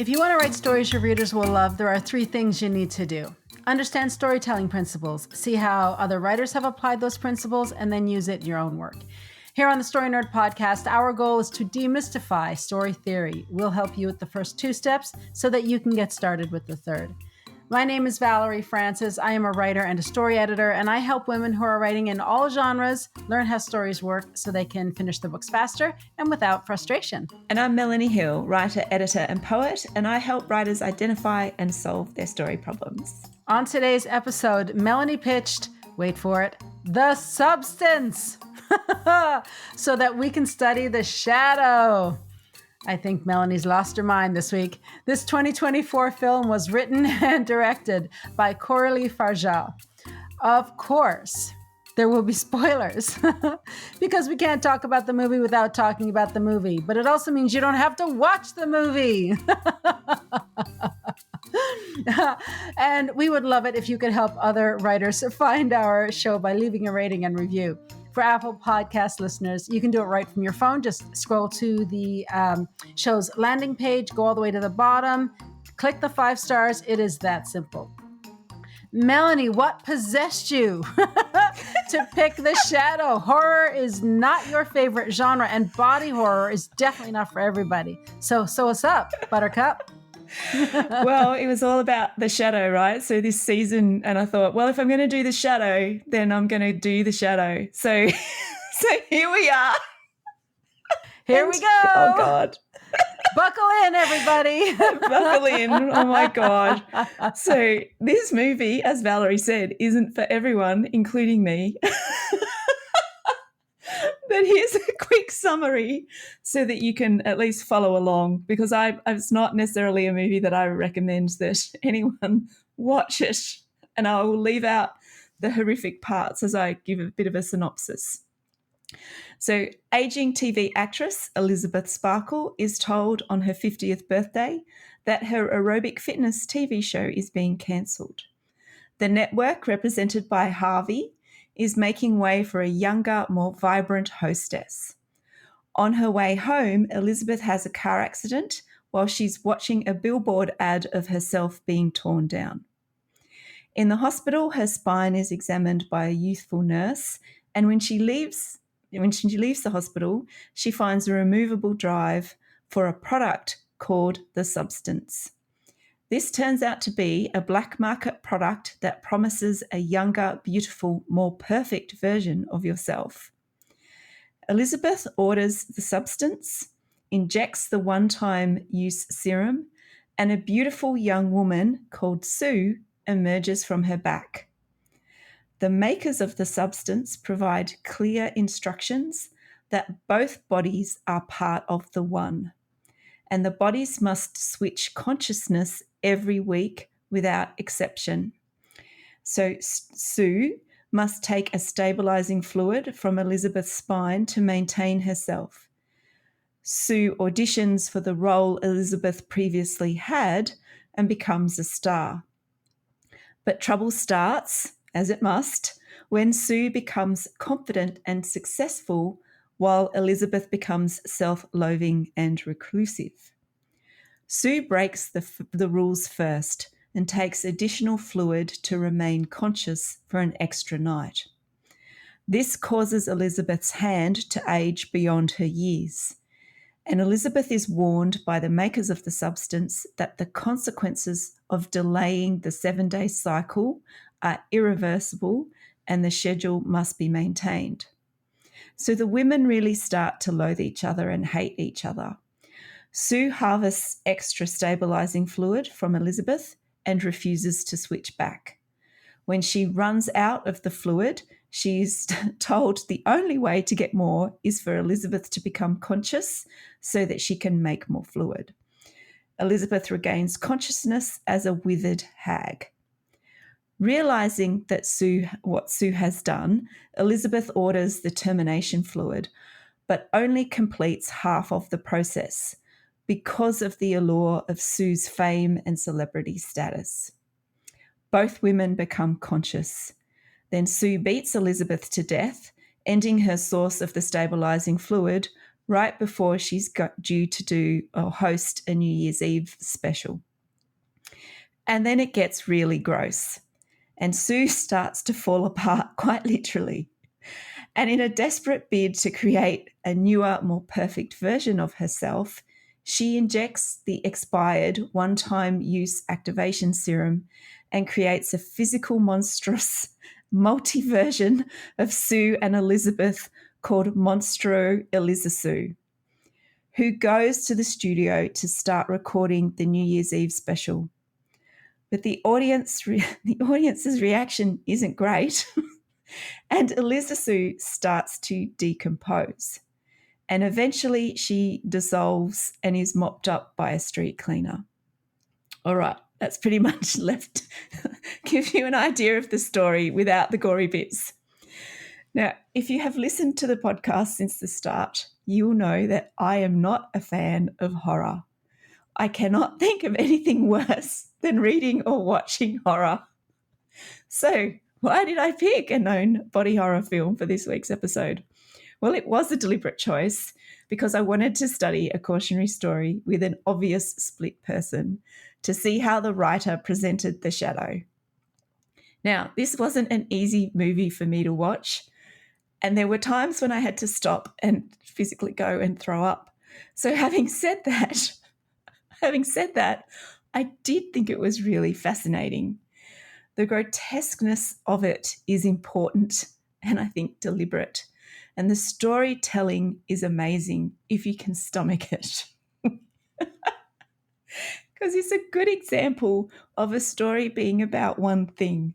If you want to write stories your readers will love, there are 3 things you need to do. Understand storytelling principles, see how other writers have applied those principles, and then use it in your own work. Here on the Story Nerd podcast, our goal is to demystify story theory. We'll help you with the first 2 steps so that you can get started with the third. My name is Valerie Francis. I am a writer and a story editor, and I help women who are writing in all genres learn how stories work so they can finish their books faster and without frustration. And I'm Melanie Hill, writer, editor, and poet, and I help writers identify and solve their story problems. On today's episode, Melanie pitched, wait for it, the substance, so that we can study the shadow. I think Melanie's lost her mind this week. This 2024 film was written and directed by Coralie Farjal. Of course, there will be spoilers because we can't talk about the movie without talking about the movie, but it also means you don't have to watch the movie. And we would love it if you could help other writers find our show by leaving a rating and review. For Apple Podcast listeners, you can do it right from your phone. Just scroll to the show's landing page, go all the way to the bottom, click the 5 stars. It is that simple. Melanie, what possessed you to pick The Shadow? Horror is not your favorite genre, and body horror is definitely not for everybody. So what's up, Buttercup? Well, it was all about The Shadow, right? So this season, and I thought, well, if I'm going to do The Shadow, then I'm going to do The Shadow. So here we are. Here we go. Oh, God. Buckle in, everybody. Buckle in. Oh, my God. So this movie, as Valerie said, isn't for everyone, including me. But here's a quick summary so that you can at least follow along, because it's not necessarily a movie that I recommend that anyone watch it, and I will leave out the horrific parts as I give a bit of a synopsis. So, aging TV actress Elizabeth Sparkle is told on her 50th birthday that her aerobic fitness TV show is being cancelled. The network, represented by Harvey, is making way for a younger, more vibrant hostess. On her way home, Elizabeth has a car accident while she's watching a billboard ad of herself being torn down. In the hospital, her spine is examined by a youthful nurse, and when she leaves the hospital, she finds a removable drive for a product called the substance. This turns out to be a black market product that promises a younger, beautiful, more perfect version of yourself. Elizabeth orders the substance, injects the one-time use serum, and a beautiful young woman called Sue emerges from her back. The makers of the substance provide clear instructions that both bodies are part of the one, and the bodies must switch consciousness every week without exception. So Sue must take a stabilizing fluid from Elizabeth's spine to maintain herself. Sue auditions for the role Elizabeth previously had and becomes a star. But trouble starts, as it must, when Sue becomes confident and successful while Elizabeth becomes self-loathing and reclusive. Sue breaks the rules first and takes additional fluid to remain conscious for an extra night. This causes Elizabeth's hand to age beyond her years, and Elizabeth is warned by the makers of the substance that the consequences of delaying the 7-day cycle are irreversible and the schedule must be maintained. So the women really start to loathe each other and hate each other. Sue harvests extra stabilizing fluid from Elizabeth and refuses to switch back. When she runs out of the fluid, she's told the only way to get more is for Elizabeth to become conscious so that she can make more fluid. Elizabeth regains consciousness as a withered hag. Realizing what Sue has done, Elizabeth orders the termination fluid, but only completes half of the process because of the allure of Sue's fame and celebrity status. Both women become conscious. Then Sue beats Elizabeth to death, ending her source of the stabilizing fluid right before she's due to do or host a New Year's Eve special. And then it gets really gross, and Sue starts to fall apart quite literally. And in a desperate bid to create a newer, more perfect version of herself, she injects the expired one-time use activation serum and creates a physical, monstrous, multi-version of Sue and Elizabeth called Monstro Elizasue, who goes to the studio to start recording the New Year's Eve special. But the audience's reaction isn't great. And Elizasue starts to decompose. And eventually she dissolves and is mopped up by a street cleaner. All right, that's pretty much left. Give you an idea of the story without the gory bits. Now, if you have listened to the podcast since the start, you will know that I am not a fan of horror. I cannot think of anything worse than reading or watching horror. So, why did I pick a known body horror film for this week's episode? Well, it was a deliberate choice because I wanted to study a cautionary story with an obvious split person to see how the writer presented the shadow. Now, this wasn't an easy movie for me to watch, and there were times when I had to stop and physically go and throw up. So having said that, I did think it was really fascinating. The grotesqueness of it is important and I think deliberate. And the storytelling is amazing if you can stomach it. Because it's a good example of a story being about one thing.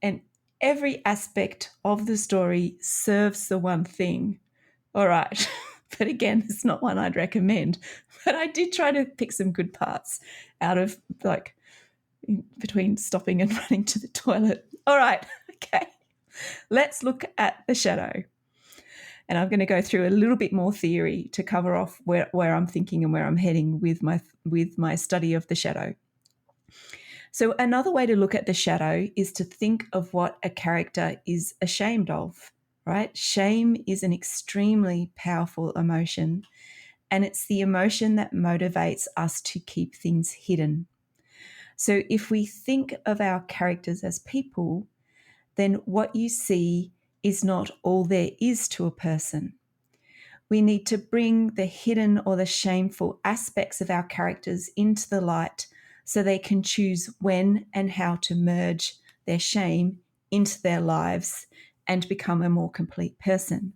And every aspect of the story serves the one thing. All right. But again, it's not one I'd recommend. But I did try to pick some good parts out of between stopping and running to the toilet. All right, okay. Let's look at the shadow. And I'm going to go through a little bit more theory to cover off where I'm thinking and where I'm heading with my study of the shadow. So another way to look at the shadow is to think of what a character is ashamed of, right? Shame is an extremely powerful emotion, and it's the emotion that motivates us to keep things hidden. So if we think of our characters as people, then what you see is not all there is to a person. We need to bring the hidden or the shameful aspects of our characters into the light so they can choose when and how to merge their shame into their lives and become a more complete person.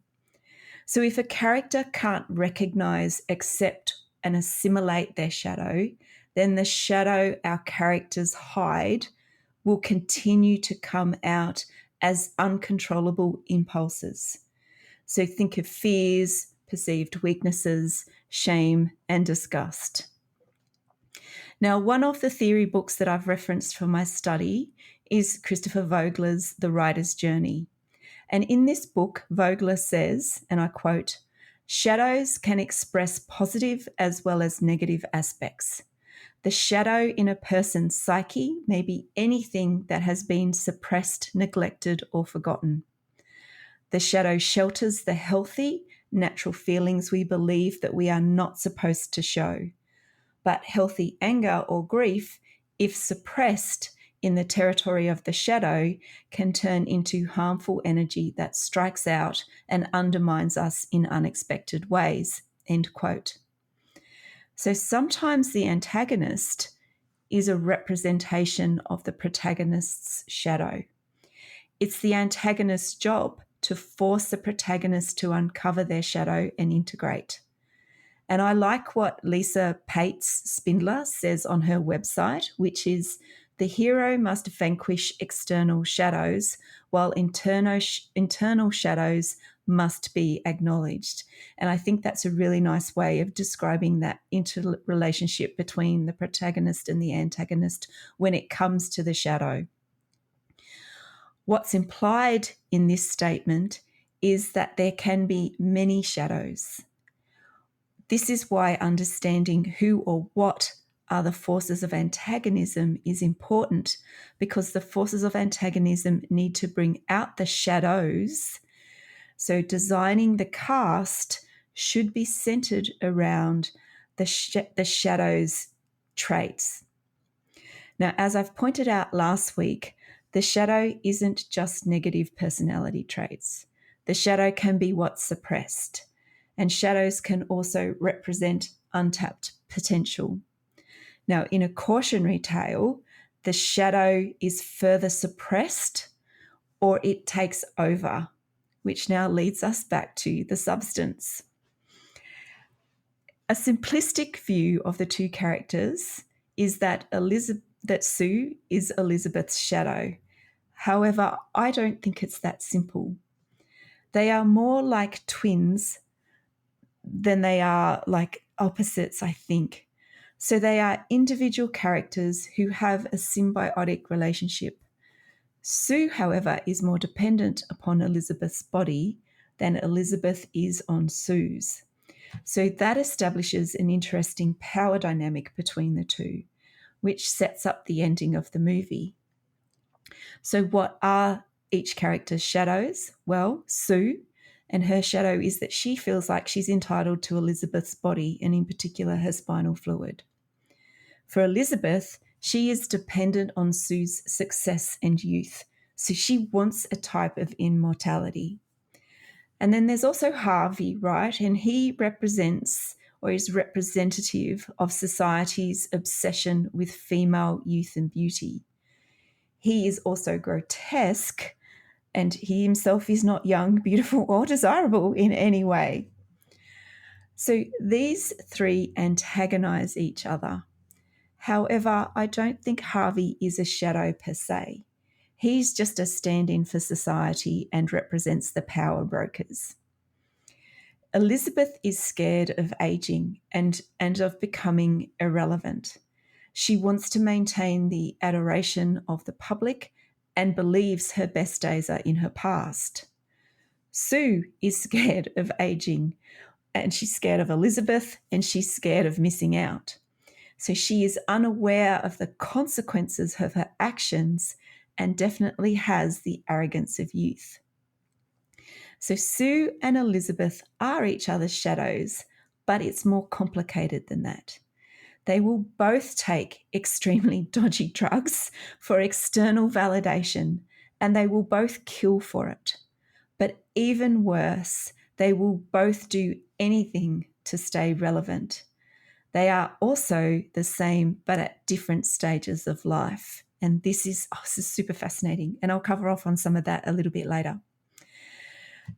So if a character can't recognize, accept, and assimilate their shadow, then the shadow our characters hide will continue to come out as uncontrollable impulses. So think of fears, perceived weaknesses, shame, and disgust. Now, one of the theory books that I've referenced for my study is Christopher Vogler's The Writer's Journey. And in this book, Vogler says, and I quote, "Shadows can express positive as well as negative aspects. The shadow in a person's psyche may be anything that has been suppressed, neglected, or forgotten. The shadow shelters the healthy, natural feelings we believe that we are not supposed to show. But healthy anger or grief, if suppressed in the territory of the shadow, can turn into harmful energy that strikes out and undermines us in unexpected ways." End quote. So sometimes the antagonist is a representation of the protagonist's shadow. It's the antagonist's job to force the protagonist to uncover their shadow and integrate. And I like what Lisa Pates-Spindler says on her website, which is, "The hero must vanquish external shadows while internal shadows must be acknowledged." And I think that's a really nice way of describing that interrelationship between the protagonist and the antagonist when it comes to the shadow. What's implied in this statement is that there can be many shadows. This is why understanding who or what are the forces of antagonism is important, because the forces of antagonism need to bring out the shadows. So designing the cast should be centered around the shadow's traits. Now, as I've pointed out last week, the shadow isn't just negative personality traits. The shadow can be what's suppressed, and shadows can also represent untapped potential. Now, in a cautionary tale, the shadow is further suppressed or it takes over, which now leads us back to the substance. A simplistic view of the two characters is that Sue is Elizabeth's shadow. However, I don't think it's that simple. They are more like twins than they are like opposites, I think. So they are individual characters who have a symbiotic relationship. Sue, however, is more dependent upon Elizabeth's body than Elizabeth is on Sue's. So that establishes an interesting power dynamic between the two, which sets up the ending of the movie. So what are each character's shadows? Well, Sue, and her shadow is that she feels like she's entitled to Elizabeth's body, and in particular her spinal fluid. For Elizabeth, she is dependent on Sue's success and youth, so she wants a type of immortality. And then there's also Harvey, right? And he represents or is representative of society's obsession with female youth and beauty. He is also grotesque, and he himself is not young, beautiful, or desirable in any way. So these three antagonize each other. However, I don't think Harvey is a shadow per se. He's just a stand-in for society and represents the power brokers. Elizabeth is scared of aging and of becoming irrelevant. She wants to maintain the adoration of the public and believes her best days are in her past. Sue is scared of aging, and she's scared of Elizabeth, and she's scared of missing out. So she is unaware of the consequences of her actions and definitely has the arrogance of youth. So Sue and Elizabeth are each other's shadows, but it's more complicated than that. They will both take extremely dodgy drugs for external validation, and they will both kill for it. But even worse, they will both do anything to stay relevant. They are also the same, but at different stages of life. And this is super fascinating. And I'll cover off on some of that a little bit later.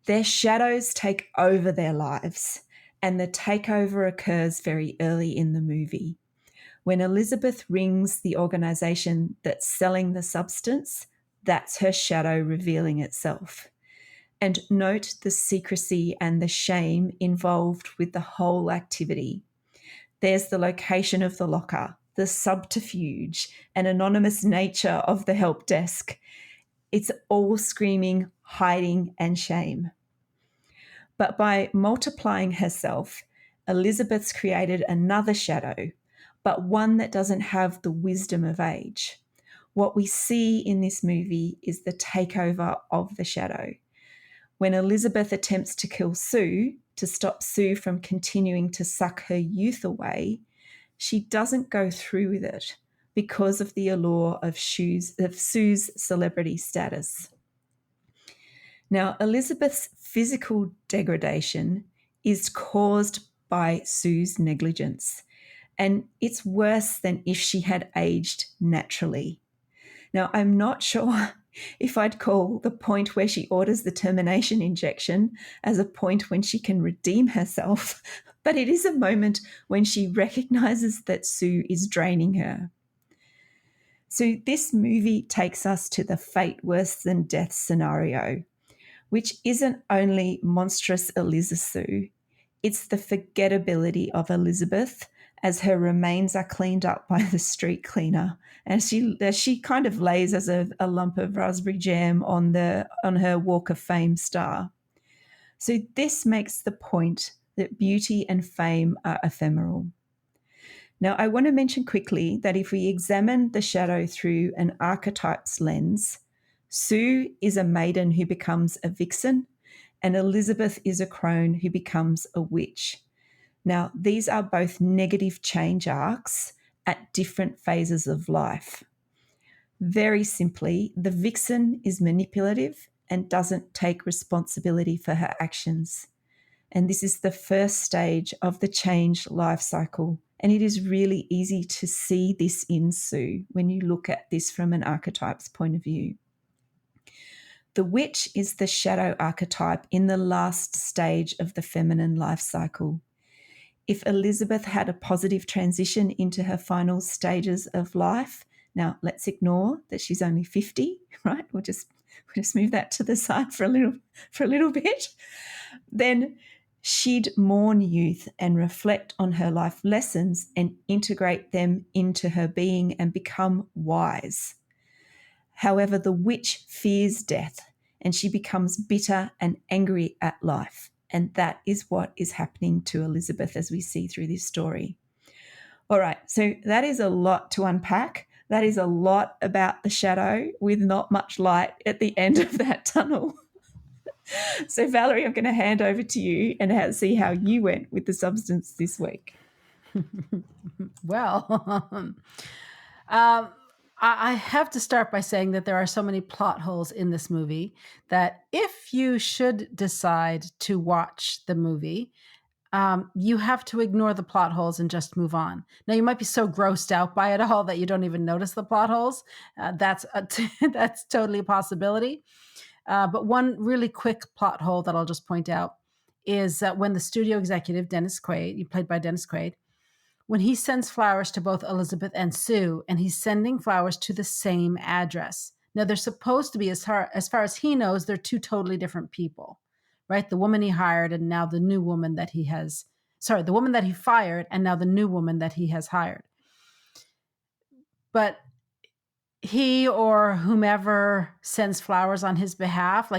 Their shadows take over their lives, and the takeover occurs very early in the movie. When Elizabeth rings the organization that's selling the substance, that's her shadow revealing itself. And note the secrecy and the shame involved with the whole activity. There's the location of the locker, the subterfuge, and anonymous nature of the help desk. It's all screaming hiding and shame. But by multiplying herself, Elizabeth's created another shadow, but one that doesn't have the wisdom of age. What we see in this movie is the takeover of the shadow. When Elizabeth attempts to kill Sue, to stop Sue from continuing to suck her youth away, she doesn't go through with it because of the allure of Sue's celebrity status. Now, Elizabeth's physical degradation is caused by Sue's negligence, and it's worse than if she had aged naturally. Now, I'm not sure if I'd call the point where she orders the termination injection as a point when she can redeem herself, but it is a moment when she recognizes that Sue is draining her. So this movie takes us to the fate worse than death scenario, which isn't only monstrous Eliza Sue, it's the forgettability of Elizabeth as her remains are cleaned up by the street cleaner, and she kind of lays as a lump of raspberry jam on her Walk of Fame star. So this makes the point that beauty and fame are ephemeral. Now, I want to mention quickly that if we examine the shadow through an archetypes lens, Sue is a maiden who becomes a vixen, and Elizabeth is a crone who becomes a witch. Now, these are both negative change arcs at different phases of life. Very simply, the vixen is manipulative and doesn't take responsibility for her actions. And this is the first stage of the change life cycle. And it is really easy to see this in Sue when you look at this from an archetype's point of view. The witch is the shadow archetype in the last stage of the feminine life cycle. If Elizabeth had a positive transition into her final stages of life, now let's ignore that she's only 50, right? We'll just move that to the side for a little bit. Then she'd mourn youth and reflect on her life lessons and integrate them into her being and become wise. However, the witch fears death and she becomes bitter and angry at life. And that is what is happening to Elizabeth as we see through this story. All right, so that is a lot to unpack. That is a lot about the shadow with not much light at the end of that tunnel. So, Valerie, I'm going to hand over to you and see how you went with the substance this week. Well, I have to start by saying that there are so many plot holes in this movie that if you should decide to watch the movie, you have to ignore the plot holes and just move on. Now, you might be so grossed out by it all that you don't even notice the plot holes. That's totally a possibility. But one really quick plot hole that I'll just point out is that when the studio executive, Dennis Quaid, played by Dennis Quaid, when he sends flowers to both Elizabeth and Sue, and he's sending flowers to the same address. Now, they're supposed to be, as far as he knows, they're two totally different people, right? The woman he hired and now the new woman that he has, the woman that he fired and now the new woman that he has hired. But he or whomever sends flowers on his behalf,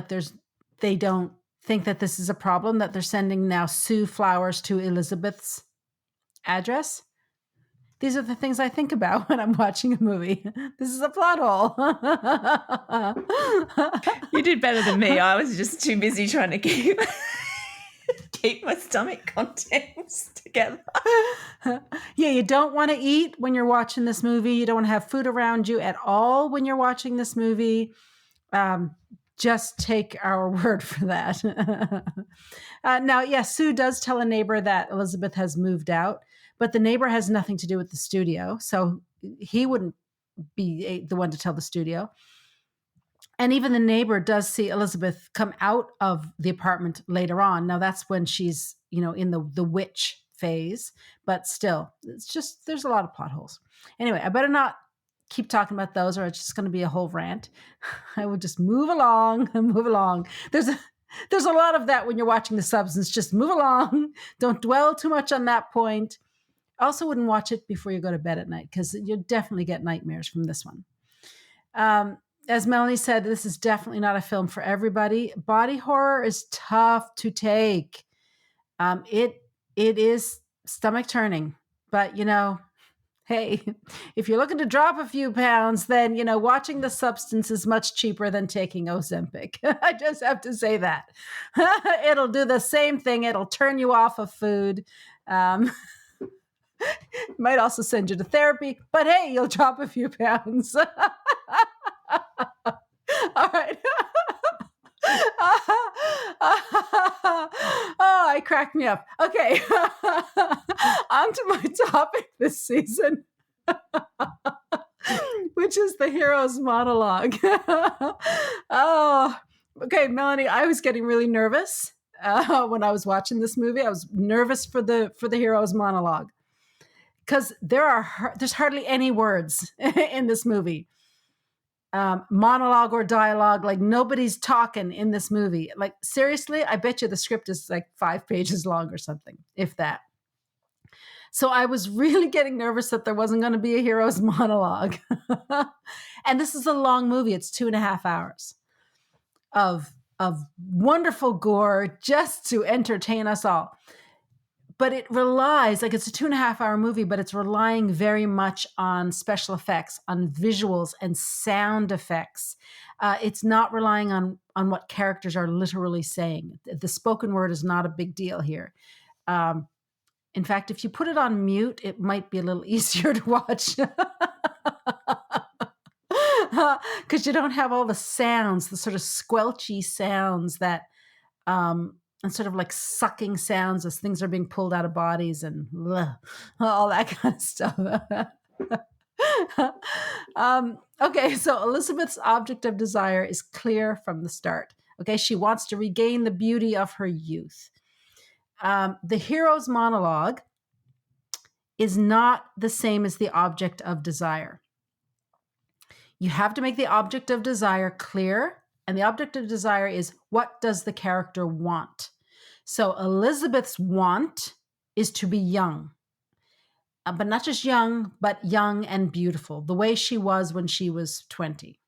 they don't think that this is a problem, that they're sending now Sue flowers to Elizabeth's address. These are the things I think about when I'm watching a movie. This is a plot hole. You did better than me. I was just too busy trying to keep my stomach contents together. Yeah, you don't want to eat when you're watching this movie. You don't want to have food around you at all when you're watching this movie. Just take our word for that. Now, yes, Sue does tell a neighbor that Elizabeth has moved out, but the neighbor has nothing to do with the studio, so he wouldn't be the one to tell the studio. And even the neighbor does see Elizabeth come out of the apartment later on. Now, that's when she's, in the witch phase, but still, it's just, there's a lot of plot holes. Anyway, I better not keep talking about those or it's just going to be a whole rant. I will just move along and move along. There's a lot of that when you're watching The Substance. Just move along. Don't dwell too much on that point. I also wouldn't watch it before you go to bed at night because you'll definitely get nightmares from this one. As Melanie said, this is definitely not a film for everybody. Body horror is tough to take. It is stomach turning, but hey, if you're looking to drop a few pounds, then, watching The Substance is much cheaper than taking Ozempic. I just have to say that. It'll do the same thing. It'll turn you off of food. Might also send you to therapy, but hey, you'll drop a few pounds. All right. Oh, it cracked me up. Okay. On to my topic this season, which is the hero's monologue. Oh, okay, Melanie, I was getting really nervous when I was watching this movie. I was nervous for the hero's monologue because there's hardly any words in this movie. Monologue or dialogue, like nobody's talking in this movie. Like seriously, I bet you the script is like 5 pages long or something, if that. So I was really getting nervous that there wasn't going to be a hero's monologue. And this is a long movie. It's 2.5 hours of wonderful gore just to entertain us all. But it relies, it's a 2.5 hour movie, but it's relying very much on special effects, on visuals and sound effects. It's not relying on what characters are literally saying. The spoken word is not a big deal here. In fact, if you put it on mute, it might be a little easier to watch. Because you don't have all the sounds, the sort of squelchy sounds that, and sort of like sucking sounds as things are being pulled out of bodies and all that kind of stuff. Okay, so Elizabeth's object of desire is clear from the start. Okay, she wants to regain the beauty of her youth. The hero's monologue is not the same as the object of desire. You have to make the object of desire clear, and the object of desire is, what does the character want? So Elizabeth's want is to be young, but not just young, but young and beautiful, the way she was when she was 20.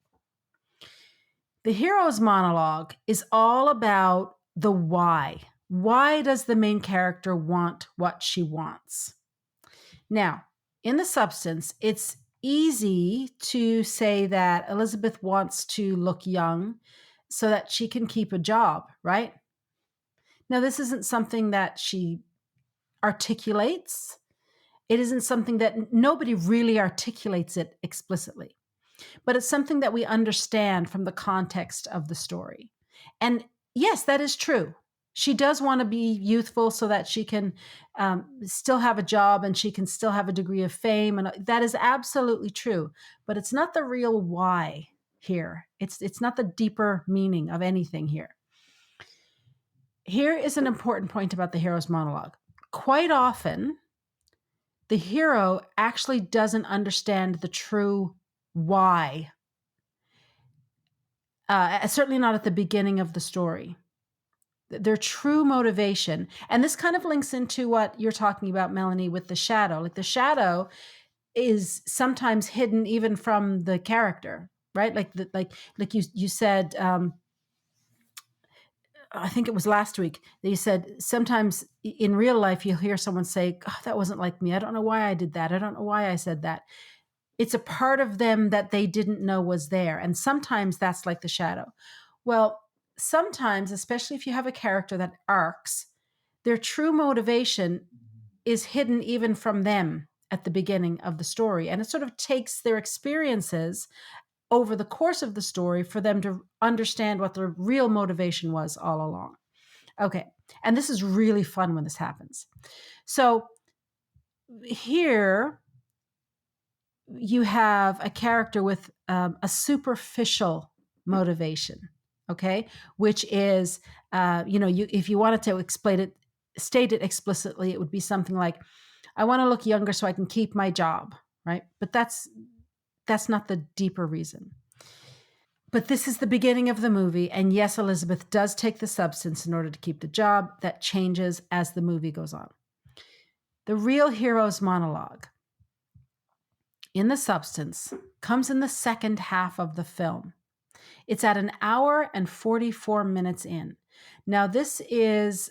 The hero's monologue is all about the why. Why does the main character want what she wants? Now, in the substance, it's easy to say that Elizabeth wants to look young so that she can keep a job, right? Now, this isn't something that she articulates. It isn't something that nobody really articulates it explicitly, but it's something that we understand from the context of the story. And yes, that is true. She does want to be youthful so that she can still have a job and she can still have a degree of fame. And that is absolutely true. But it's not the real why here. It's not the deeper meaning of anything here. Here is an important point about the hero's monologue. Quite often, the hero actually doesn't understand the true why. Certainly not at the beginning of the story. Their true motivation, and this kind of links into what you're talking about, Melanie, with the shadow. Like the shadow is sometimes hidden even from the character, right? Like you said. I think it was last week that you said sometimes in real life you'll hear someone say, "Oh, that wasn't like me. I don't know why I did that. I don't know why I said that." It's a part of them that they didn't know was there. And sometimes that's like the shadow. Well, sometimes, especially if you have a character that arcs, their true motivation is hidden even from them at the beginning of the story. And it sort of takes their experiences over the course of the story for them to understand what their real motivation was all along. Okay. And this is really fun when this happens. So here, you have a character with a superficial motivation, okay, which is, if you wanted to state it explicitly, it would be something like, I want to look younger so I can keep my job, right? But that's not the deeper reason. But this is the beginning of the movie, and yes, Elizabeth does take the substance in order to keep the job. That changes as the movie goes on. The real hero's monologue in the substance comes in the second half of the film. It's at 1 hour and 44 minutes in. Now, this is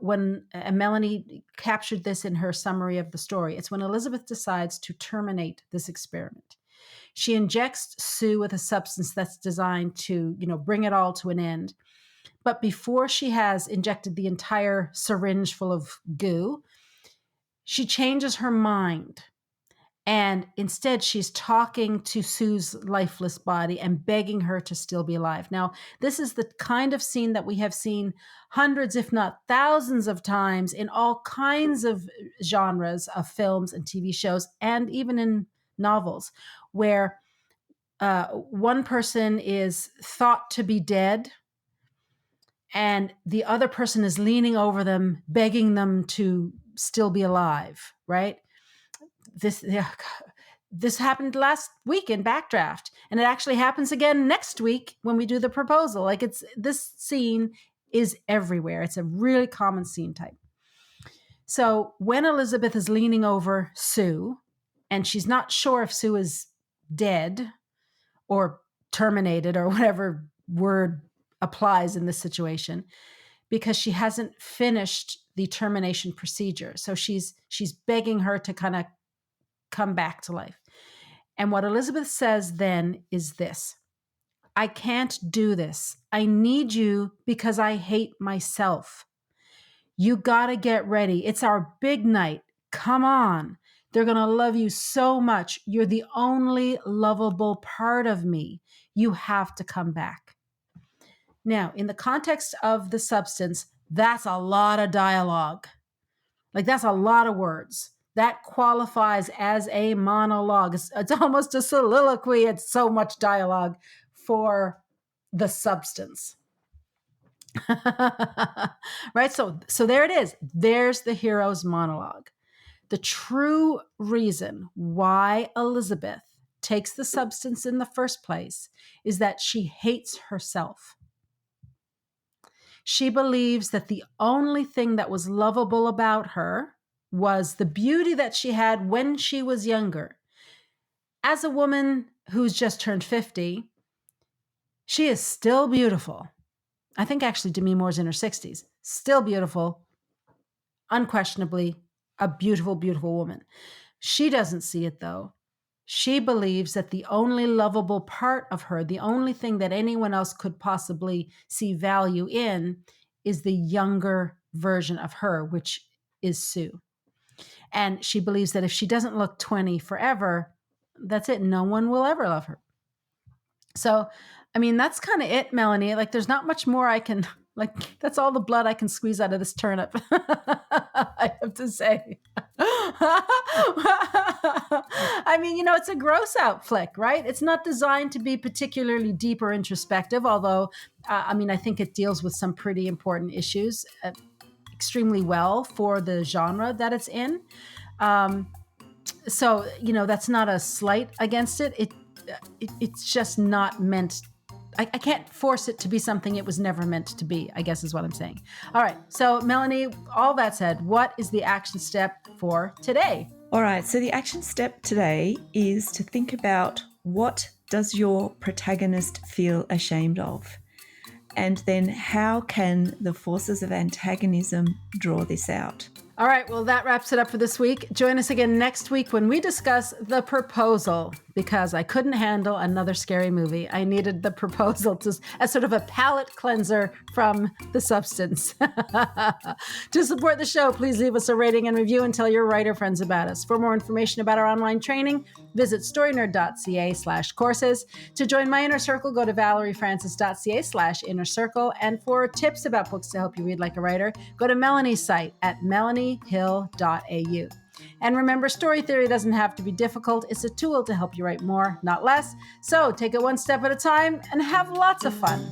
when Melanie captured this in her summary of the story. It's when Elizabeth decides to terminate this experiment. She injects Sue with a substance that's designed to, bring it all to an end. But before she has injected the entire syringe full of goo, she changes her mind. And instead, she's talking to Sue's lifeless body and begging her to still be alive. Now, this is the kind of scene that we have seen hundreds, if not thousands of times in all kinds of genres of films and TV shows, and even in novels, where one person is thought to be dead and the other person is leaning over them, begging them to still be alive, right? This happened last week in Backdraft, and it actually happens again next week when we do the proposal. Like this scene is everywhere. It's a really common scene type. So when Elizabeth is leaning over Sue, and she's not sure if Sue is dead or terminated or whatever word applies in this situation, because she hasn't finished the termination procedure. So she's begging her to kind of come back to life. And what Elizabeth says then is this: I can't do this. I need you because I hate myself. You got to get ready. It's our big night. Come on. They're going to love you so much. You're the only lovable part of me. You have to come back. Now, in the context of the substance, that's a lot of dialogue. Like, that's a lot of words. That qualifies as a monologue. It's almost a soliloquy. It's so much dialogue for the substance. Right? So there it is. There's the hero's monologue. The true reason why Elizabeth takes the substance in the first place is that she hates herself. She believes that the only thing that was lovable about her was the beauty that she had when she was younger. As a woman who's just turned 50, she is still beautiful. I think actually Demi Moore's in her 60s. Still beautiful. Unquestionably a beautiful, beautiful woman. She doesn't see it though. She believes that the only lovable part of her, the only thing that anyone else could possibly see value in, is the younger version of her, which is Sue. And she believes that if she doesn't look 20 forever, that's it. No one will ever love her. So, I mean, that's kind of it, Melanie. Like, there's not much more I can, like, that's all the blood I can squeeze out of this turnip, I have to say. I mean, it's a gross out flick, right? It's not designed to be particularly deep or introspective, although, I think it deals with some pretty important issues extremely well for the genre that it's in. So, that's not a slight against it. It's just not meant. I can't force it to be something it was never meant to be, I guess is what I'm saying. All right. So, Melanie, all that said, what is the action step for today? All right. So the action step today is to think about, what does your protagonist feel ashamed of? And then how can the forces of antagonism draw this out? All right, well, that wraps it up for this week. Join us again next week when we discuss The Proposal, because I couldn't handle another scary movie. I needed The Proposal as sort of a palate cleanser from the substance. To support the show, please leave us a rating and review and tell your writer friends about us. For more information about our online training, visit storynerd.ca/courses. To join my inner circle, go to valeriefrancis.ca/inner circle. And for tips about books to help you read like a writer, go to Melanie's site at melaniehill.au. And remember, story theory doesn't have to be difficult. It's a tool to help you write more, not less. So take it one step at a time and have lots of fun.